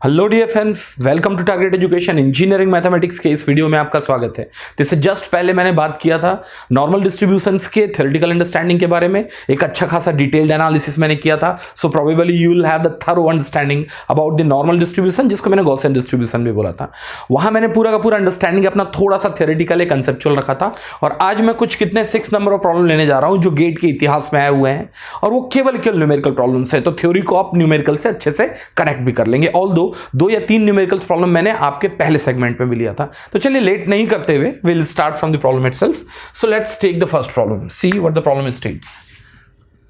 Hello dear friends, welcome to target education. Engineering mathematics के इस video में आपका स्वागत है। तो इससे जस्ट पहले मैंने बात किया था नॉर्मल डिस्ट्रीब्यूशंस के थ्योरेटिकल अंडरस्टैंडिंग के बारे में। एक अच्छा खासा डिटेल्ड एनालिसिस मैंने किया था। So probably you will have the thorough understanding about the normal distribution, जिसको मैंने गॉसियन डिस्ट्रीब्यूशन भी बोला था। वहां मैंने पूरा का पूरा अंडरस्टैंडिंग अपना थोड़ा सा थ्योरेटिकल कंसेप्चुअल रखा था। और आज मैं कुछ कितने 6 नंबर ऑफ प्रॉब्लम लेने जा रहा हूं जो गेट के इतिहास में आए हुए हैं, और वो केवल न्यूमेरिकल प्रॉब्लम्स है। तो थ्योरी को आप न्यूमेरिकल से अच्छे से कनेक्ट भी कर लेंगे। ऑल दो या 3 न्यूमेरिकल्स प्रॉब्लम मैंने आपके पहले सेगमेंट में भी लिया था। तो चलिए लेट नहीं करते हुए will start from the problem itself. So let's take the first problem, see what the problem states.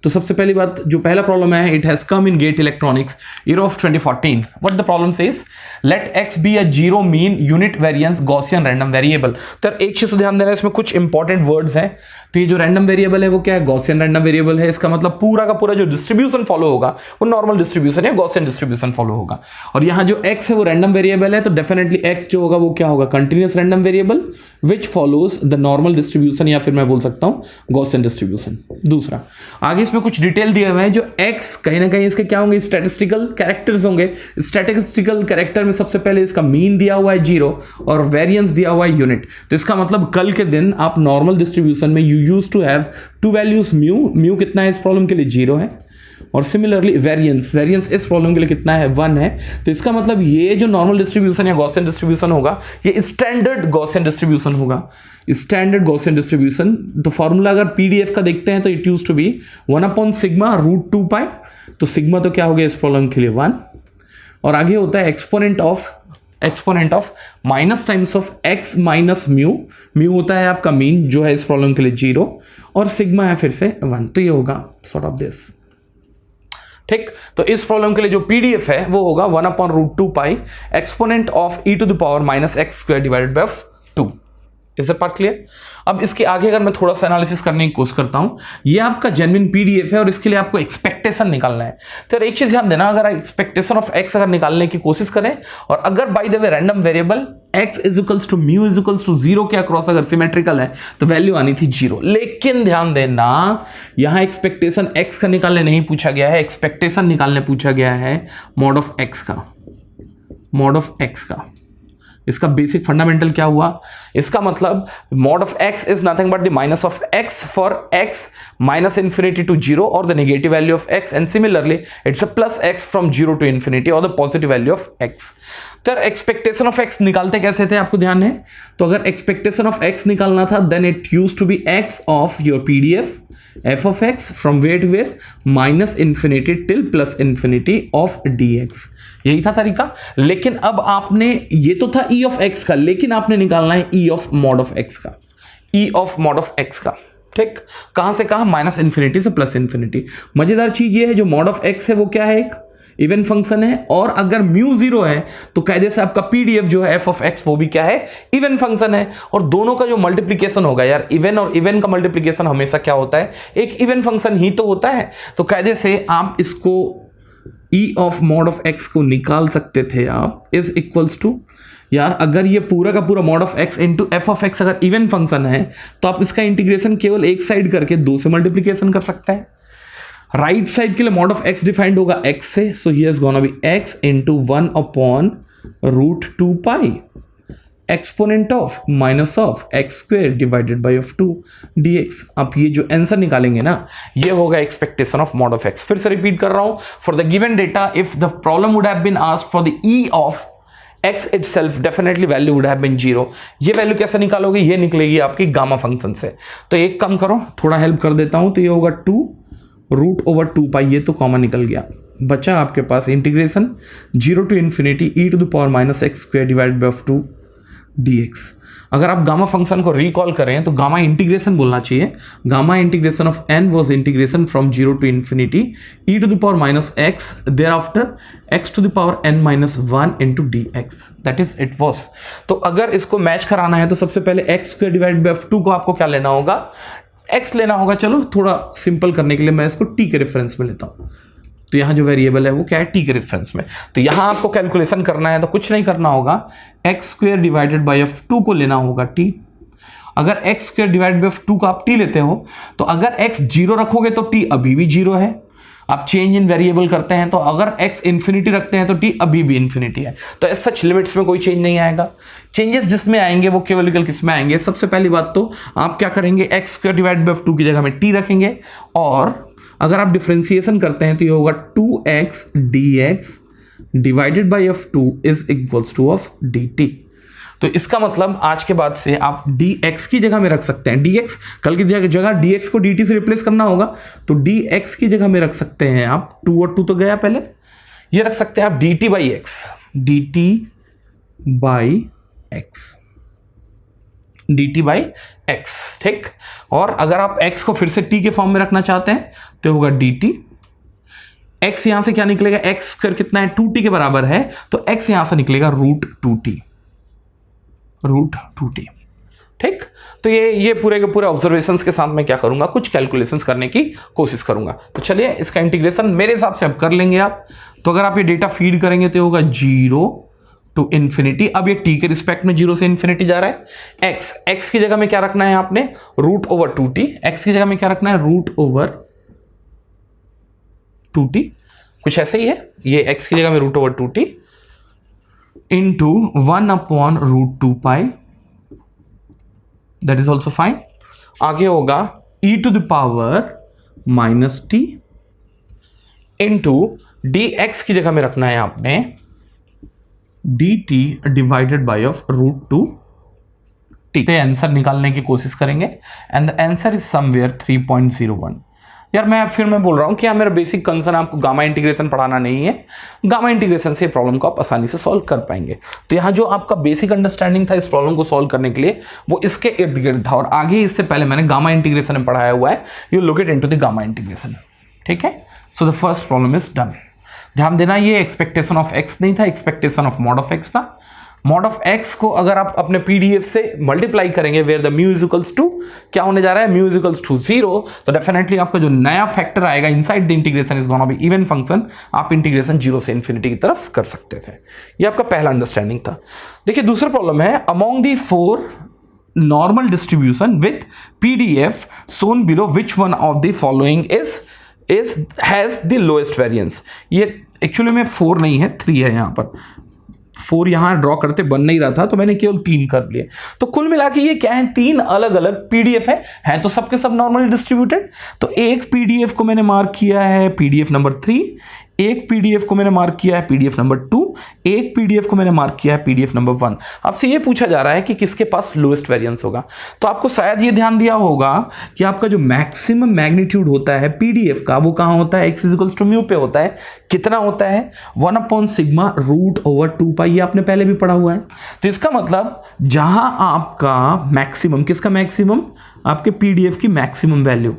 तो सबसे पहली बात, जो पहला प्रॉब्लम है, it has come in GATE electronics year of 2014। What the problem says, let X be a zero mean unit variance Gaussian random variable. तो एक चीज ध्यान देना, इसमें कुछ इंपॉर्टेंट वर्ड्स हैं। तो ये जो रैंडम वेरिएबल है वो क्या है, गॉसियन रैंडम वेरिएबल है। इसका मतलब पूरा का पूरा जो डिस्ट्रीब्यूशन फॉलो होगा वो नॉर्मल डिस्ट्रीब्यूशन या गॉसियन डिस्ट्रीब्यूशन फॉलो होगा। और यहाँ जो एक्स है वो रैंडम वेरिएबल है, तो डेफिनेटली एक्स जो होगा वो क्या होगा, continuous random variable which follows the normal distribution, या फिर मैं बोल सकता हूँ गॉसियन डिस्ट्रीब्यूशन। दूसरा, आगे इसमें कुछ डिटेल दिए हुए हैं। जो एक्स कहीं ना कहीं इसके क्या होंगे, स्टैटिस्टिकल कैरेक्टर्स होंगे। स्टैटिस्टिकल कैरेक्टर में सबसे पहले इसका मीन दिया हुआ है 0 और वेरिएंस दिया हुआ है यूनिट। तो इसका मतलब कल के दिन आप नॉर्मल डिस्ट्रीब्यूशन में you use to have 2 values mu कितना है इस प्रॉब्लम के लिए 0 है, और सिमिलरली वेरिएंस इस प्रॉब्लम के लिए कितना है 1 है। तो इसका मतलब ये जो नॉर्मल डिस्ट्रीब्यूशन या गॉसियन डिस्ट्रीब्यूशन होगा ये स्टैंडर्ड गॉसियन डिस्ट्रीब्यूशन होगा, स्टैंडर्ड गॉसियन डिस्ट्रीब्यूशन। तो फॉर्मूला अगर पीडीएफ का देखते हैं तो इट यूज टू बी 1/सिग्मा √2 पाई। तो सिग्मा तो क्या हो गया इस प्रॉब्लम के लिए 1, और आगे होता है exponent of minus times of x minus mu होता है आपका मीन जो है इस प्रॉब्लम के लिए 0, और सिग्मा है फिर से 1। तो ये होगा सॉर्ट ऑफ दिस, ठीक। तो इस प्रॉब्लम के लिए जो पीडीएफ है वो होगा 1/√2 pi exponent of e⁻x² divided by 2। Is part clear. अब इसके आगे अगर मैं थोड़ा सा एनालिसिस करने की कोशिश करता हूं, ये आपका जेन्युइन पीडीएफ है और इसके लिए आपको एक्सपेक्टेशन निकालना है। तो एक चीज ध्यान देना, अगर एक्सपेक्टेशन ऑफ एक्स अगर निकालने की कोशिश करें, और अगर by the way random variable x equals to mu equals to 0 के अक्रॉस अगर सिमेट्रिकल है तो वैल्यू आनी थी 0। लेकिन ध्यान देना, यहां एक्सपेक्टेशन x का निकालने नहीं पूछा गया है, एक्सपेक्टेशन निकालने पूछा गया है मॉड ऑफ x का। इसका बेसिक फंडामेंटल क्या हुआ, इसका मतलब mod of x is nothing but the minus of x for x minus infinity to 0 और the negative value of x, and similarly it's a plus x from 0 to infinity और the positive value of x। तो expectation of x निकालते कैसे थे आपको ध्यान है, तो अगर एक्सपेक्टेशन ऑफ x निकालना था then it used to be x of your PDF f of x from where to where minus infinity till plus infinity of dx। यही था तरीका। लेकिन अब आपने, ये तो था e ऑफ x का, लेकिन आपने निकालना है e of mod of x का, e of mod of x का, ठीक। कहां से कहां, माइनस इंफिनिटी से प्लस इंफिनिटी। मजेदार चीज ये है, जो मॉड ऑफ x है वो क्या है, एक इवन फंक्शन है, और अगर म्यू 0 है तो कायदे से आपका पीडीएफ जो है f ऑफ x वो भी क्या है, इवन फंक्शन है। और दोनों का जो मल्टीप्लीकेशन होगा यार, इवन और इवन का मल्टीप्लीकेशन हमेशा क्या होता है, एक इवन फंक्शन ही तो होता है। तो कायदे से आप इसको e of mod of x को निकाल सकते थे आप, इज इक्वल्स टू, यार अगर ये पूरा का पूरा mod of x into F of x अगर इवन फंक्शन है तो आप इसका इंटीग्रेशन केवल एक साइड करके 2 से मल्टीप्लीकेशन कर सकते हैं। राइट साइड के लिए मॉड ऑफ x डिफाइंड होगा x से, so here is gonna B x into 1/√2 pi exponent of minus of x² divided by of 2 dx। आप ये जो आंसर निकालेंगे ना, ये होगा expectation of mod of x। फिर से रिपीट कर रहा हूं, for the given data if the problem would have been asked for the e of x itself, definitely value would have been 0। ये वैल्यू कैसे निकालोगे, ये निकलेगी आपकी गामा फंक्शन से। तो एक काम करो, थोड़ा हेल्प कर देता हूं, तो ये होगा 2√2 पाई, ये तो कॉमन निकल गया, बचा आपके पास integration 0 to infinity e⁻x² divided by 2 dx। अगर आप गामा फंक्शन को रिकॉल करें तो गामा इंटीग्रेशन बोलना चाहिए। Gamma integration of n was integration from 0 to infinity e⁻x thereafter x⁻n-1 into dx, that is it was. तो अगर इसको मैच कराना है तो सबसे पहले x² डिवाइडेड बाय 2 को आपको क्या लेना होगा, x लेना होगा। चलो थोड़ा सिंपल करने के लिए मैं इसको t के रेफरेंस में लेता हूं। तो यहाँ जो वेरिएबल है वो क्या है, t के रेफरेंस में। तो यहाँ आपको कैलकुलेशन करना है तो कुछ नहीं करना होगा, x² डिवाइडेड बाय 2 को लेना होगा t। अगर x² डिवाइडेड बाय 2 को आप t लेते हो तो अगर x 0 रखोगे तो t अभी भी 0 है, आप चेंज इन वेरिएबल करते हैं तो अगर x इन्फिनिटी रखते हैं तो t अभी भी इन्फिनिटी है, तो एज सच लिमिट्स में कोई चेंज नहीं आएगा। चेंजेस जिसमें आएंगे वो केवल किस में आएंगे, सबसे पहली बात तो आप क्या करेंगे, x का डिवाइड बाय 2 की जगह में t रखेंगे, और अगर आप डिफरेंशिएशन करते हैं तो ये होगा 2x dx divided by f2 is equals to of dt। तो इसका मतलब आज के बाद से आप dx की जगह में रख सकते हैं, dx कल की जगह dx को dt से रिप्लेस करना होगा, तो dx की जगह में रख सकते हैं आप 2 और 2 तो गया पहले, ये रख सकते हैं आप dt by x, dt by x, dt by x, ठीक। और अगर आप x को फिर से t के फॉर्म में रखना चाहते हैं तो होगा dt, x यहां से क्या निकलेगा, x स्क्वायर कितना है 2t के बराबर है, तो x यहां से निकलेगा √2t, ठीक। तो ये पूरे के पूरे ऑब्जर्वेशंस के साथ मैं क्या करूंगा, कुछ कैलकुलेशंस करने की कोशिश करूंगा। तो चलिए इसका इंटीग्रेशन मेरे हिसाब से अब कर लेंगे आप। तो अगर आप ये डेटा फीड करेंगे तो होगा 0 टू इन्फिनिटी, अब ये t के रिस्पेक्ट में 0 से इन्फिनिटी जा रहा है। x की जगह में क्या रखना है आपने, √2t, x की जगह में क्या रखना है, √2t, कुछ ऐसे ही है, ये x की जगह में √2t into 1/√2 pi, that is also fine. आगे होगा e⁻⁻t इंटू dx की जगह में रखना है आपने dt divided by of √2t। तो आंसर निकालने की कोशिश करेंगे and the answer is somewhere 3.01। यार मैं बोल रहा हूं कि यार मेरा बेसिक कंसर्न आपको गामा इंटीग्रेशन पढ़ाना नहीं है, गामा इंटीग्रेशन से प्रॉब्लम को आप आसानी से सॉल्व कर पाएंगे। तो यहाँ जो आपका बेसिक अंडरस्टैंडिंग था इस प्रॉब्लम को सॉल्व करने के लिए वो इसके इर्द गिर्द था, और आगे इससे पहले मैंने गामा इंटीग्रेशन में पढ़ाया हुआ है, you look it into the gamma integration, ठीक है। So the first problem is done. ध्यान देना ये एक्सपेक्टेशन ऑफ x नहीं था, expectation of mod of x था। मॉड ऑफ x को अगर आप अपने पीडीएफ से मल्टीप्लाई करेंगे where the mu is equals to, क्या होने जा रहा है, म्यू इज इक्वल्स टू 0, तो डेफिनेटली आपका जो नया फैक्टर आएगा inside the integration is gonna be even function, आप इंटीग्रेशन 0 से इन्फिनिटी की तरफ कर सकते थे। ये आपका पहला अंडरस्टैंडिंग था। देखिए दूसरा प्रॉब्लम है, among the 4 normal distribution with PDF Son below which one of the following has the lowest variance. ये एक्चुअली में 4 नहीं है 3 है, यहां पर 4 यहां ड्रॉ करते बन नहीं रहा था तो मैंने केवल 3 कर लिए। तो कुल मिला के ये क्या है, 3 अलग अलग पीडीएफ है तो सबके सब नॉर्मली डिस्ट्रीब्यूटेड। तो एक पीडीएफ को मैंने मार्क किया है पीडीएफ नंबर 3, एक पीडीएफ को मैंने मार्क किया है पीडीएफ नंबर 2, एक पीडीएफ को मैंने मार्क किया है पीडीएफ नंबर 1। आपसे ये पूछा जा रहा है कि किसके पास लोएस्ट वेरिएंस होगा। तो आपको शायद ये ध्यान दिया होगा कि आपका जो मैक्सिमम मैग्नीट्यूड होता है पीडीएफ का वो कहां होता है, x इक्वल्स टू म्यू पे होता है। कितना होता है, 1/σ√2 पाई, ये आपने पहले भी पढ़ा हुआ है। तो इसका मतलब जहां आपका मैक्सिमम, किसका मैक्सिमम, आपके पीडीएफ की मैक्सिमम वैल्यू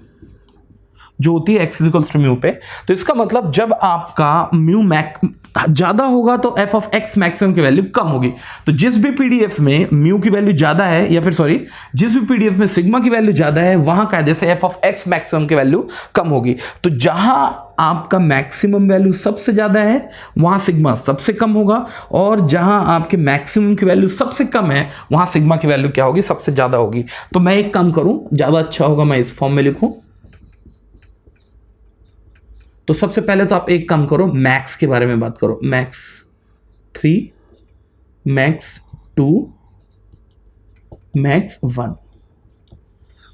जो होती है x इक्वल्स टू म्यू पे, तो इसका मतलब जब आपका म्यू ज्यादा होगा तो f ऑफ x मैक्सिमम की वैल्यू कम होगी। तो जिस भी पीडीएफ में म्यू की वैल्यू ज्यादा है, या फिर सॉरी जिस भी पीडीएफ में सिग्मा की वैल्यू ज्यादा है, वहां कायदे से f ऑफ x मैक्सिमम की वैल्यू कम होगी। तो जहां आपका मैक्सिमम वैल्यू सबसे ज्यादा है वहां सिग्मा सबसे कम होगा, और जहां आपके मैक्सिमम की वैल्यू सबसे कम है वहां सिग्मा की वैल्यू क्या होगी, सबसे ज्यादा होगी। तो मैं एक काम करूं, ज्यादा अच्छा होगा मैं इस फॉर्म में लिखूं। तो सबसे पहले तो आप एक काम करो, मैक्स के बारे में बात करो, मैक्स 3, मैक्स 2, मैक्स 1।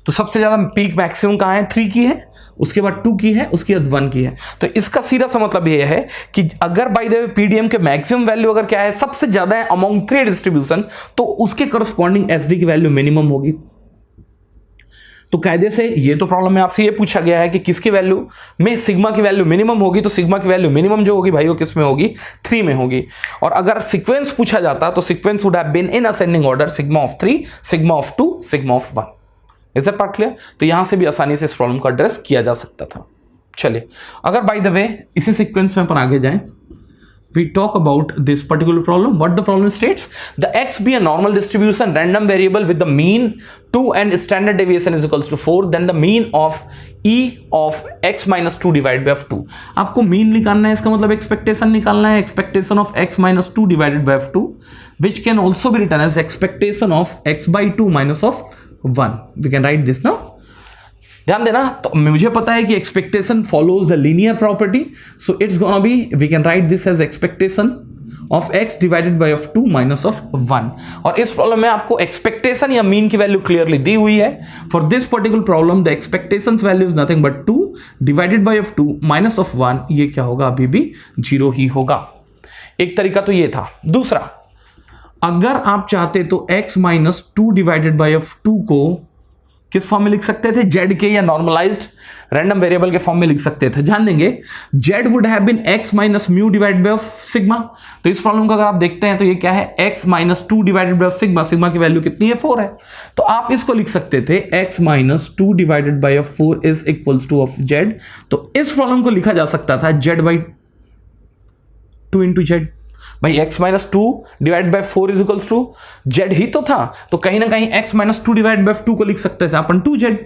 तो सबसे ज्यादा पीक मैक्सिमम कहां है, 3 की है, उसके बाद 2 की है, उसके बाद 1 की है। तो इसका सीधा सा मतलब यह है कि अगर बाय द वे पीडीएम के मैक्सिमम वैल्यू अगर क्या है, सबसे ज्यादा है अमॉन्ग 3 डिस्ट्रीब्यूशन, तो उसके करस्पॉन्डिंग एसडी की वैल्यू मिनिमम होगी। तो कायदे से ये तो प्रॉब्लम में आपसे ये पूछा गया है कि किसकी वैल्यू में सिग्मा की वैल्यू मिनिमम होगी, तो सिग्मा की वैल्यू मिनिमम जो होगी भाई वो किस में होगी, 3 में होगी। और अगर सीक्वेंस पूछा जाता तो sequence would have been in ascending order, sigma of 3, sigma of 2, sigma of 1। Is that part clear? तो यहां से भी आसानी से इस प्रॉब्लम को एड्रेस किया जा सकता था। चलिए अगर बाय द वे इसी सीक्वेंस में अपन आगे जाएं, we talk about this particular problem. What the problem states? The x be a normal distribution, random variable with the mean 2 and standard deviation is equals to 4, then the mean of e of x minus 2 divided by 2. आपको mean निकालना है, इसका मतलब expectation निकालना है, expectation of x minus 2 divided by 2, which can also be written as expectation of x by 2 minus of 1. We can write this now. ध्यान देना, तो मुझे पता है कि expectation follows the linear property, so it's gonna be, we can write this as expectation of x divided by of 2 minus of 1। और इस problem में आपको एक्सपेक्टेशन या मीन की वैल्यू क्लियरली दी हुई है। For this particular problem the expectations value is nothing but 2 divided by of 2 minus of 1, ये क्या होगा, अभी भी 0 ही होगा। एक तरीका तो ये था। दूसरा, अगर आप चाहते तो x minus 2 divided by of 2 को किस फॉर्म में लिख सकते थे, z के या नॉर्मलाइज्ड रैंडम वेरिएबल के फॉर्म में लिख सकते थे। ध्यान देंगे, z would have been x minus mu divided by of sigma. तो इस प्रॉब्लम को अगर आप देखते हैं तो ये क्या है, x minus 2 divided by of sigma, sigma की वैल्यू कितनी है, 4 है। तो आप इसको लिख सकते थे x minus 2 divided by of 4 is equals to of z। तो इस प्रॉब्लम को लिखा जा सकता था z बाई 2 इंटू जेड। भाई x minus 2 divide by 4 is equals to z ही तो था, तो कहीं ना कहीं x माइनस 2 डिवाइड बाय 2 को लिख सकते थे अपन 2z।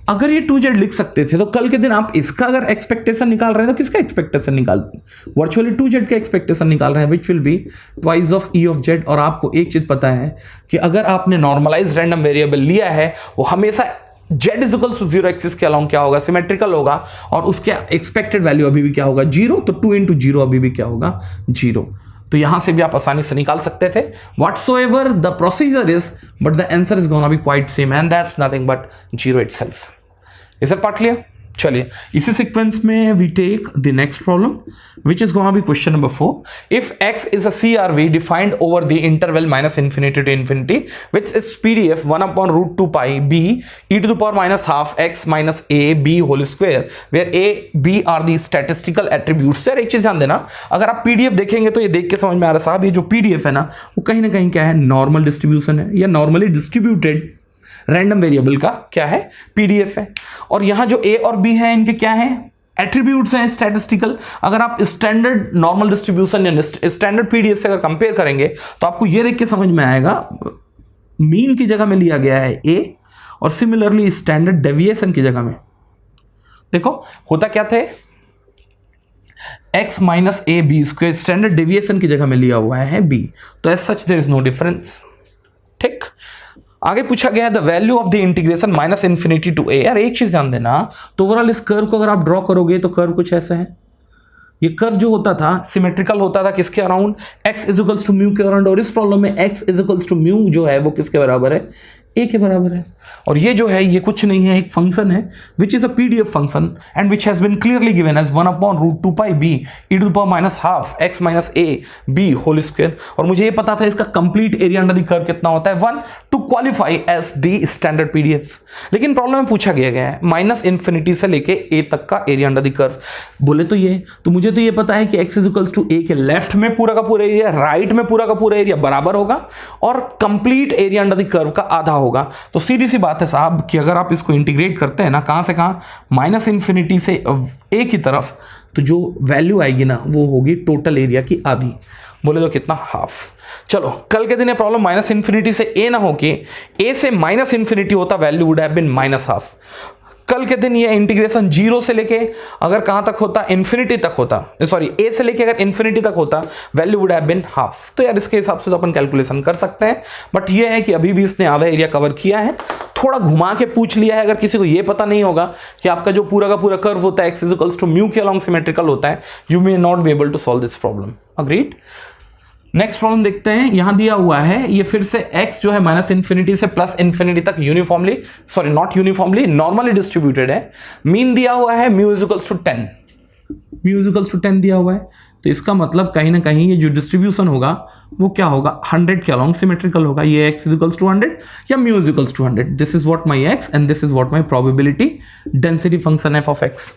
अगर ये 2z लिख सकते थे तो कल के दिन आप इसका अगर एक्सपेक्टेशन निकाल रहे हैं तो किसका एक्सपेक्टेशन निकालते हैं, वर्चुअली 2z का एक्सपेक्टेशन निकाल रहे हैं, which will be twice of e of z। और आपको एक चीज पता है कि अगर आपने नॉर्मलाइज रैंडम वेरिएबल लिया है वो हमेशा z is equals to 0 axis के अलोंग क्या होगा, सिमेट्रिकल होगा, और उसके एक्सपेक्टेड वैल्यू अभी भी क्या होगा, 0। तो 2 इंटू 0 अभी भी क्या होगा, 0। तो यहां से भी आप आसानी से निकाल सकते थे। Whatsoever the procedure is, but the answer is gonna be quite same and that's nothing but 0 itself. Is it part clear? चलिए इसी सीक्वेंस में we take the next problem which is gonna be question number 4। If x is a CRV defined over the interval minus infinity to infinity which is PDF 1/√2 pi b e to the power minus half x minus a b whole square where a b are the statistical attributes। यार एक चीज ध्यान देना, अगर आप PDF देखेंगे तो ये देख के समझ में आ रहा है साहब, ये जो PDF है ना वो कहीं ना कहीं क्या है, नॉर्मल डिस्ट्रीब्यूशन है या नॉर्मली डिस्ट्रीब्यूटेड रैंडम वेरिएबल का क्या है, PDF है। और यहां जो a और b है इनके क्या है, एट्रीब्यूट्स हैं स्टैटिस्टिकल। अगर आप स्टैंडर्ड नॉर्मल डिस्ट्रीब्यूशन या स्टैंडर्ड PDF से अगर कंपेयर करेंगे तो आपको ये देख के समझ में आएगा मीन की जगह में लिया गया है a, और सिमिलरली स्टैंडर्ड डेविएशन की जगह में देखो होता क्या थे, x minus A B square standard deviation की जगह में लिया हुआ है b। तो as such there is no difference. ठीक, आगे पूछा गया है the value of the integration minus infinity to a। यार एक चीज ध्यान देना, तो ओवरऑल इस कर्व को अगर आप ड्रॉ करोगे तो कर्व कुछ ऐसा है। ये कर्व जो होता था सिमेट्रिकल होता था किसके around, x is equals to mu के अराउंड। और इस प्रॉब्लम में x is equals to mu जो है वो किसके बराबर है, a के बराबर है। और ये जो है ये कुछ नहीं है, एक फंक्शन है which is a PDF function and which has been clearly given as 1/√2 pi b e to the power minus half x minus a b whole square. और मुझे ये पता था इसका complete area under the curve कितना होता है, 1 to qualify as the standard PDF। लेकिन प्रॉब्लम में पूछा गया है माइनस इन्फिनिटी से लेके a तक का एरिया अंडर द कर्व। बोले तो ये, तो मुझे तो ये पता है कि x is equals to a के लेफ्ट में पूरा का पूरा एरिया, राइट में पूरा का पूरा एरिया बराबर होगा, और complete area under the curve का आधा होगा। तो सीधी सी बात है साहब कि अगर आप इसको इंटीग्रेट करते हैं ना, कहां से कहां, माइनस इन्फिनिटी से a की तरफ, तो जो वैल्यू आएगी ना वो होगी टोटल एरिया की आधी। बोले तो कितना, हाफ। चलो कल के दिन ये प्रॉब्लम माइनस इन्फिनिटी से a ना होके a से माइनस इन्फिनिटी होता, value would have been minus half. कल के दिन ये इंटीग्रेशन 0 से लेके अगर कहां तक होता, इन्फिनिटी तक होता, सॉरी a से लेके अगर इन्फिनिटी तक होता, value would have been half. तो यार इसके हिसाब से तो अपन कैलकुलेशन कर सकते हैं, बट ये है कि अभी भी इसने आधा एरिया कवर किया है। थोड़ा घुमा के पूछ लिया है, अगर किसी को ये पता नहीं होगा कि आपका जो पूरा का पूरा कर्व होता है x is equals to mu के अलोंग सिमेट्रिकल होता है, you may not be able to solve this problem. Agreed. Next problem देखते हैं, यहां दिया हुआ है ये फिर से x जो है माइनस इन्फिनिटी से प्लस इन्फिनिटी तक uniformly, sorry not uniformly, normally distributed है। मीन दिया हुआ है mu is equals to 10, mu is equals to 10 दिया हुआ है। तो इसका मतलब कहीं ना कहीं ये जो डिस्ट्रीब्यूशन होगा वो क्या होगा, 100 के अलोंग सिमेट्रिकल होगा। ये x इज इक्वल्स टू 100 या mu is equals to 100। This is what my x and this is what my probability density function f of x।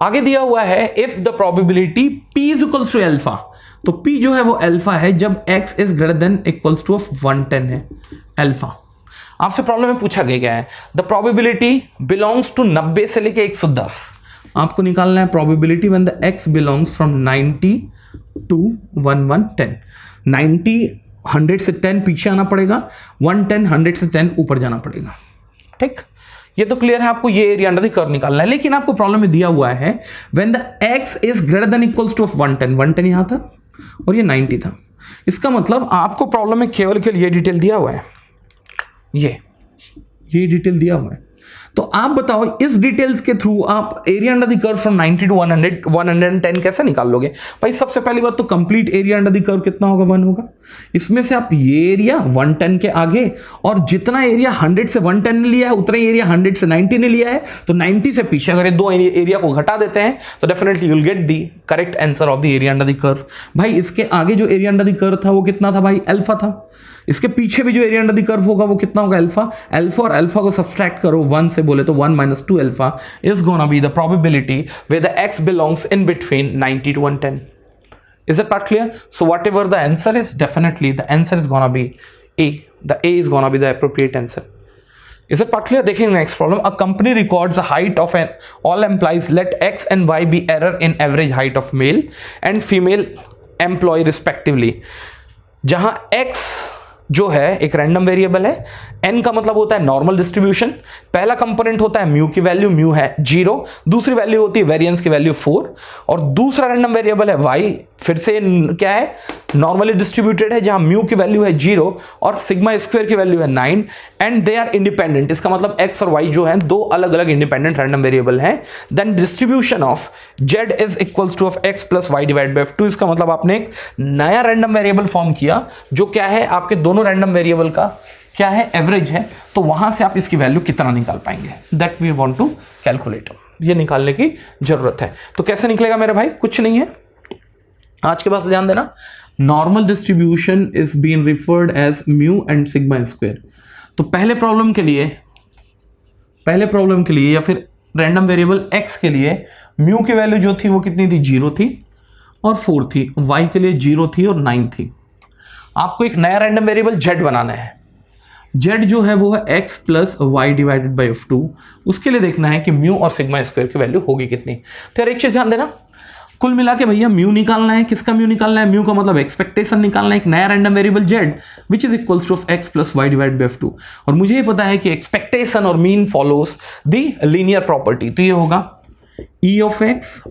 आगे दिया हुआ है if the probability p is equals to alpha, तो p जो है वो alpha है जब x is greater than equals to of 110 है अल्फा। आपसे प्रॉब्लम में पूछा गया है द प्रोबेबिलिटी बिलोंग्स टू 90 से लेके 110। आपको निकालना है probability when the x belongs from 90 to 110। 90 100 से 10 पीछे आना पड़ेगा, 110 100 से 10 ऊपर जाना पड़ेगा। ठीक, ये तो क्लियर है, आपको ये एरिया अंडर द कर्व निकालना है। लेकिन आपको प्रॉब्लम में दिया हुआ है when the x is greater than equals to of 110, 110 यहां था और ये 90 था। इसका मतलब आपको प्रॉब्लम में केवल ये डिटेल दिया हुआ है, ये डिटेल दिया हुआ है। तो आप बताओ इस डिटेल्स के थ्रू आप area under the curve from 90 to 110 कैसे निकाल लोगे? भाई सबसे पहली बात तो complete area under the curve कितना होगा? 1 होगा। इसमें से आप ये एरिया 110 के आगे और जितना एरिया 100 से 110 ने लिया है उतना ही एरिया 100 से 90 ने लिया है, तो 90 से पीछे अगर ये दो एरिया को घटा देते हैं तो definitely you will get the correct answer of the area under the curve. भाई इसके आगे जो एरिया अंडर द कर्व था वो कितना था भाई? अल्फा था। इसके पीछे भी जो एरिया अंडर द कर्व होगा वो कितना होगा? अल्फा। अल्फा और अल्फा को सब्सट्रैक्ट करो 1 से, बोले तो 1 - 2 alpha is gonna be the probability where the x belongs in between 90 to 110. Is that part clear? So whatever the answer is, definitely the answer is gonna be A. The A is gonna be the appropriate answer. Is that part clear? देखिए next problem. A company records the height of all employees. Let X and Y be error in average height of male and female employee respectively. जहां X जो है एक random variable है, n का मतलब होता है नॉर्मल डिस्ट्रीब्यूशन, पहला कंपोनेंट होता है म्यू की वैल्यू, म्यू है 0, दूसरी वैल्यू होती है वेरिएंस की वैल्यू 4, और दूसरा रैंडम वेरिएबल है y, फिर से क्या है? नॉर्मली डिस्ट्रीब्यूटेड है, जहां म्यू की वैल्यू है 0 और सिग्मा स्क्वायर की वैल्यू है 9 एंड दे आर इंडिपेंडेंट। इसका मतलब x और y जो है दो अलग अलग इंडिपेंडेंट रैंडम वेरिएबल हैं। Then distribution of z is equals to of x plus y divide by f2। इसका मतलब आपने एक नया रैंडम वेरिएबल फॉर्म किया जो क्या है? आपके दोनों रैंडम वेरिएबल का क्या है? एवरेज है। तो वहां से आप इसकी वैल्यू कितना निकाल पाएंगे? That we want to calculate. ये निकालने की जरूरत है। तो कैसे निकलेगा मेरे भाई? कुछ नहीं है, आज के पास ध्यान देना। Normal distribution is been referred as mu and sigma square. तो पहले प्रॉब्लम के लिए या फिर रैंडम वेरिएबल x के लिए म्यू की वैल्यू जो थी वो कितनी थी? 0 थी और 4 थी। y के लिए 0 थी और 9 थी। आपको एक नया रैंडम वेरिएबल z बनाना है। z जो है वो है x plus Y divided by f2। उसके लिए देखना है कि म्यू और सिग्मा स्क्वायर की वैल्यू होगी कितनी। तो यार एक चीज ध्यान देना, कुल मिला के भैया म्यू निकालना है। किसका म्यू निकालना है? म्यू का मतलब एक्सपेक्टेशन निकालना है, एक नया random variable z which is equals to of x plus y divide by f2। और मुझे ये पता है कि एक्सपेक्टेशन और mean follows the linear property. तो ये होगा e of x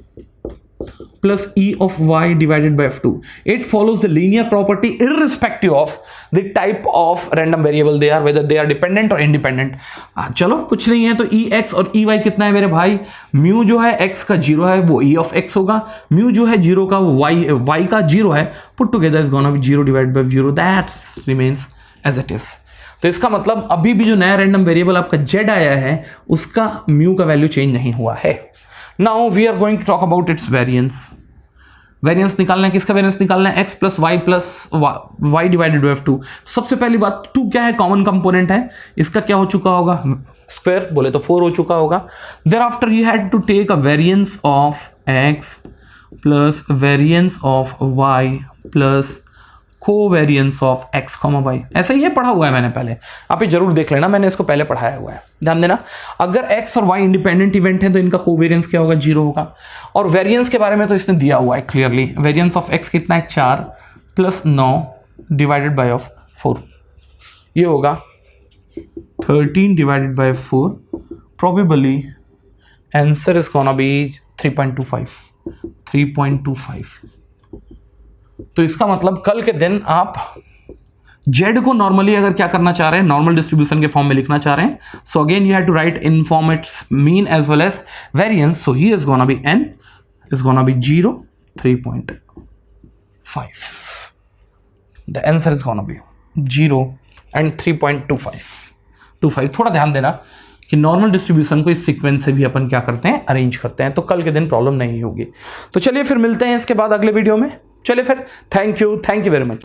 plus e of y divided by f2. It follows the linear property irrespective of the type of random variable they are, whether they are dependent or independent. चलो कुछ नहीं है, तो ex और ey कितना है मेरे भाई? म्यू जो है x का 0 है वो e of x होगा, म्यू जो है 0 का y का 0 है, put together is gonna be 0 divided by 0. That remains as it is. तो इसका मतलब अभी भी जो नया रैंडम वेरिएबल आपका z आया है उसका म्यू का वैल्यू चेंज नहीं हुआ है। Now we are going to talk about its variance. Variance निकालना है, किसका वेरिएंस निकालना है? x plus Y divided by f2। सबसे पहली बात 2 क्या है? कॉमन कंपोनेंट है। इसका क्या हो चुका होगा? स्क्वायर, बोले तो 4 हो चुका होगा। There after you had to take a variance of x plus variance of y plus covariance of x, y। ऐसा ही पढ़ा हुआ है मैंने पहले, आप ये जरूर देख लेना, मैंने इसको पहले पढ़ाया हुआ है। ध्यान देना, अगर x और y इंडिपेंडेंट इवेंट है तो इनका कोवेरिएंस क्या होगा? 0 होगा। और वेरिएंस के बारे में तो इसने दिया हुआ है क्लियरली। वेरिएंस ऑफ x कितना है? 4 प्लस 9 डिवाइडेड बाय ऑफ 4, ये होगा 13 divided by 4। Probably answer is gonna B 3.25। तो इसका मतलब कल के दिन आप z को नॉर्मली अगर क्या करना चाह रहे हैं? नॉर्मल डिस्ट्रीब्यूशन के फॉर्म में लिखना चाह रहे हैं। So again you have to write in form its mean as well as variance. So he is gonna be n is gonna be 0, 3.5. The answer is gonna be 0 and 3.25. थोड़ा ध्यान देना कि नॉर्मल डिस्ट्रीब्यूशन को इस sequence से भी अपन क्या करते हैं? अरेंज करते हैं। तो कल के दिन प्रॉब्लम नहीं होगी। तो चलिए फिर मिलते हैं इसके बाद अगले वीडियो में। चलिए फिर, थैंक यू वेरी मच।